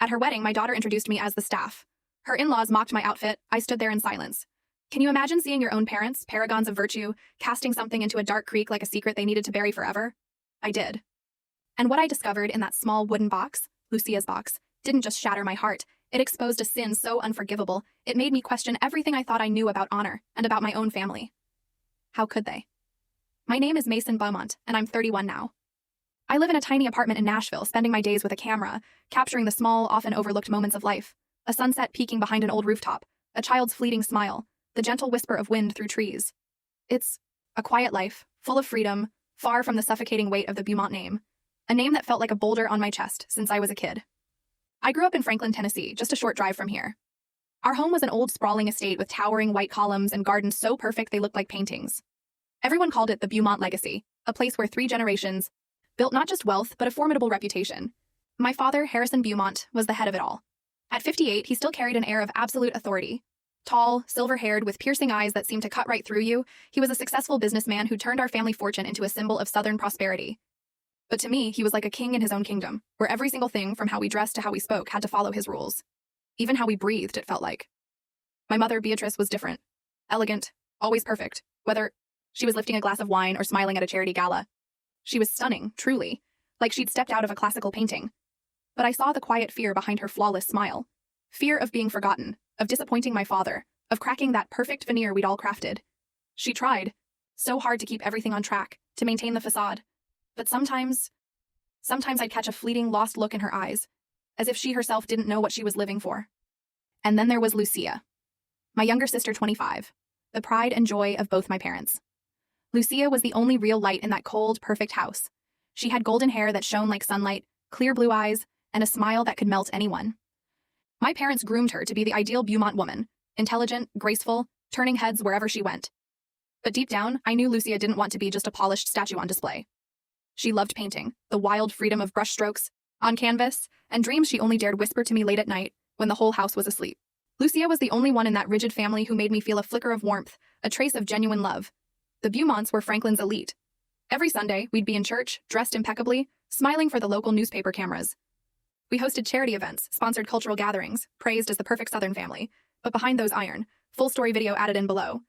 At her wedding, my daughter introduced me as the staff. Her in-laws mocked my outfit. I stood there in silence. Can you imagine seeing your own parents, paragons of virtue, casting something into a dark creek like a secret they needed to bury forever? I did. And what I discovered in that small wooden box, Lucia's box, didn't just shatter my heart. It exposed a sin so unforgivable, it made me question everything I thought I knew about honor and about my own family. How could they? My name is Mason Beaumont, and I'm 31 now. I live in a tiny apartment in Nashville, spending my days with a camera, capturing the small, often overlooked moments of life. A sunset peeking behind an old rooftop, a child's fleeting smile, the gentle whisper of wind through trees. It's a quiet life, full of freedom, far from the suffocating weight of the Beaumont name, a name that felt like a boulder on my chest since I was a kid. I grew up in Franklin, Tennessee, just a short drive from here. Our home was an old sprawling estate with towering white columns and gardens so perfect they looked like paintings. Everyone called it the Beaumont legacy, a place where 3 generations built not just wealth, but a formidable reputation. My father, Harrison Beaumont, was the head of it all. At 58, he still carried an air of absolute authority. Tall, silver-haired, with piercing eyes that seemed to cut right through you, he was a successful businessman who turned our family fortune into a symbol of Southern prosperity. But to me, he was like a king in his own kingdom, where every single thing, from how we dressed to how we spoke, had to follow his rules. Even how we breathed, it felt like. My mother, Beatrice, was different. Elegant, always perfect, whether she was lifting a glass of wine or smiling at a charity gala. She was stunning, truly, like she'd stepped out of a classical painting. But I saw the quiet fear behind her flawless smile. Fear of being forgotten, of disappointing my father, of cracking that perfect veneer we'd all crafted. She tried, so hard to keep everything on track, to maintain the facade. But sometimes I'd catch a fleeting, lost look in her eyes, as if she herself didn't know what she was living for. And then there was Lucia, my younger sister, 25, the pride and joy of both my parents. Lucia was the only real light in that cold, perfect house. She had golden hair that shone like sunlight, clear blue eyes, and a smile that could melt anyone. My parents groomed her to be the ideal Beaumont woman, intelligent, graceful, turning heads wherever she went. But deep down, I knew Lucia didn't want to be just a polished statue on display. She loved painting, the wild freedom of brushstrokes, on canvas, and dreams she only dared whisper to me late at night when the whole house was asleep. Lucia was the only one in that rigid family who made me feel a flicker of warmth, a trace of genuine love. The Beaumonts were Franklin's elite. Every Sunday, we'd be in church, dressed impeccably, smiling for the local newspaper cameras. We hosted charity events, sponsored cultural gatherings, praised as the perfect Southern family. But behind those iron, full-story video added in below,